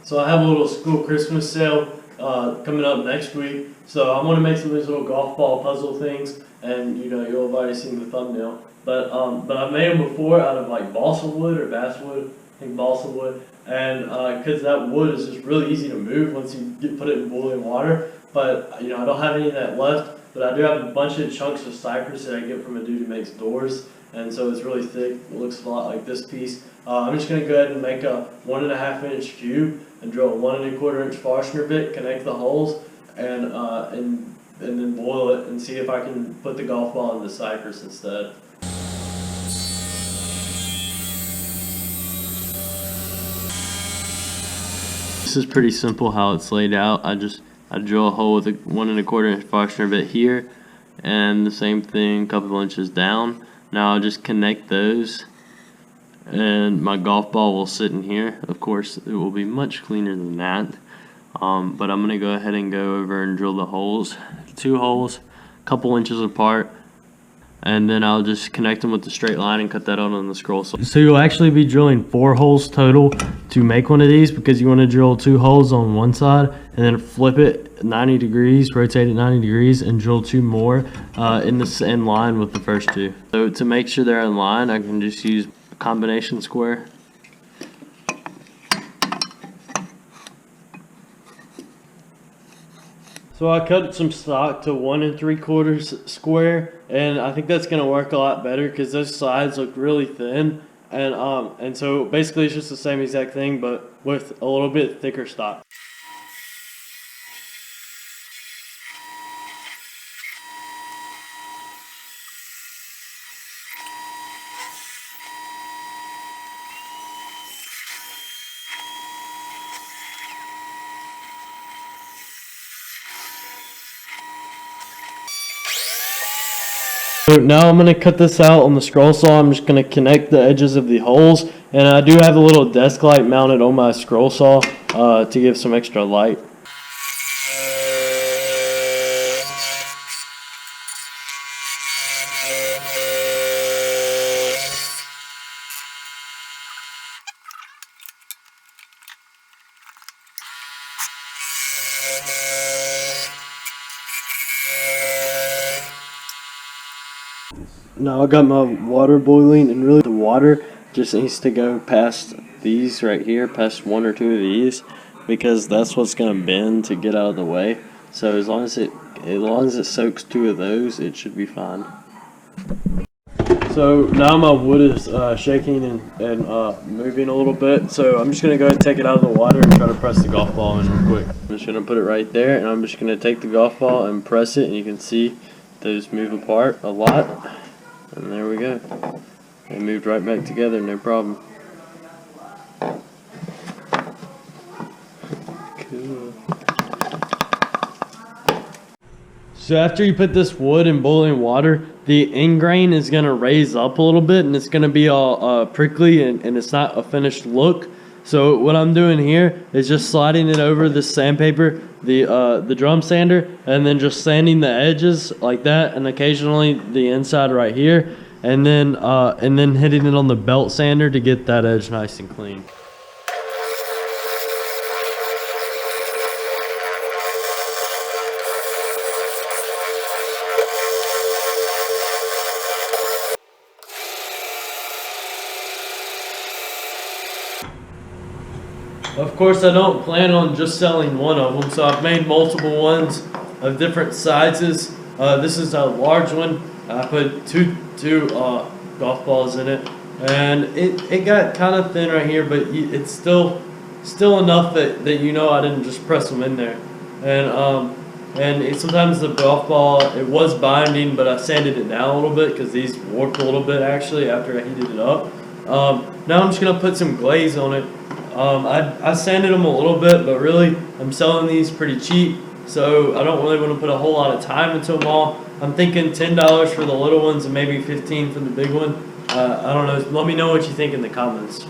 So I have a little school Christmas sale coming up next week. So I want to make some of these little golf ball puzzle things, and you'll have already seen the thumbnail. But I made them before out of like balsa wood or basswood, I think balsa wood, and because that wood is just really easy to move once you put it in boiling water. But I don't have any of that left. But I do have a bunch of chunks of cypress that I get from a dude who makes doors, and so it's really thick. It looks a lot like this piece. I'm just going to go ahead and make a 1.5 inch cube and drill a 1 1/4 inch Forstner bit, connect the holes, and then boil it and see if I can put the golf ball in the cypress instead. This is pretty simple how it's laid out. I drill a hole with a 1 1/4 inch Forstner bit here, and the same thing a couple inches down. Now I'll just connect those, and my golf ball will sit in here. Of course, it will be much cleaner than that. But I'm gonna go ahead and go over and drill the holes, 2 holes, a couple inches apart, and then I'll just connect them with the straight line and cut that out on the scroll saw. So you'll actually be drilling 4 holes total to make one of these, because you want to drill 2 holes on one side and then flip it 90 degrees, rotate it 90 degrees, and drill 2 more in line with the first 2. So to make sure they're in line, I can just use a combination square. So I cut some stock to 1 3/4 square, and I think that's gonna work a lot better because those sides look really thin, and so basically it's just the same exact thing but with a little bit thicker stock. So now I'm going to cut this out on the scroll saw. I'm just going to connect the edges of the holes, and I do have a little desk light mounted on my scroll saw to give some extra light. Now I got my water boiling, and really the water just needs to go past these right here, past 1 or 2 of these, because that's what's gonna bend to get out of the way. So as long as it soaks 2 of those, it should be fine. So now my wood is shaking and moving a little bit, so I'm just gonna go ahead and take it out of the water and try to press the golf ball in real quick. I'm just gonna put it right there, and I'm just gonna take the golf ball and press it, and you can see those move apart a lot. And there we go. They moved right back together, no problem. Cool. So after you put this wood in boiling water, the end grain is going to raise up a little bit, and it's going to be all prickly, and it's not a finished look. So what I'm doing here is just sliding it over this sandpaper, the drum sander, and then just sanding the edges like that, and occasionally the inside right here, and then hitting it on the belt sander to get that edge nice and clean. Of course, I don't plan on just selling one of them, so I've made multiple ones of different sizes. This is a large one. I put two golf balls in it, and it got kind of thin right here, but it's still enough that I didn't just press them in there. And sometimes the golf ball, it was binding, but I sanded it down a little bit because these warped a little bit actually after I heated it up. Now I'm just gonna put some glaze on it. I sanded them a little bit, but really I'm selling these pretty cheap, so I don't really want to put a whole lot of time into them all. I'm thinking $10 for the little ones and maybe $15 for the big one. I don't know. Let me know what you think in the comments.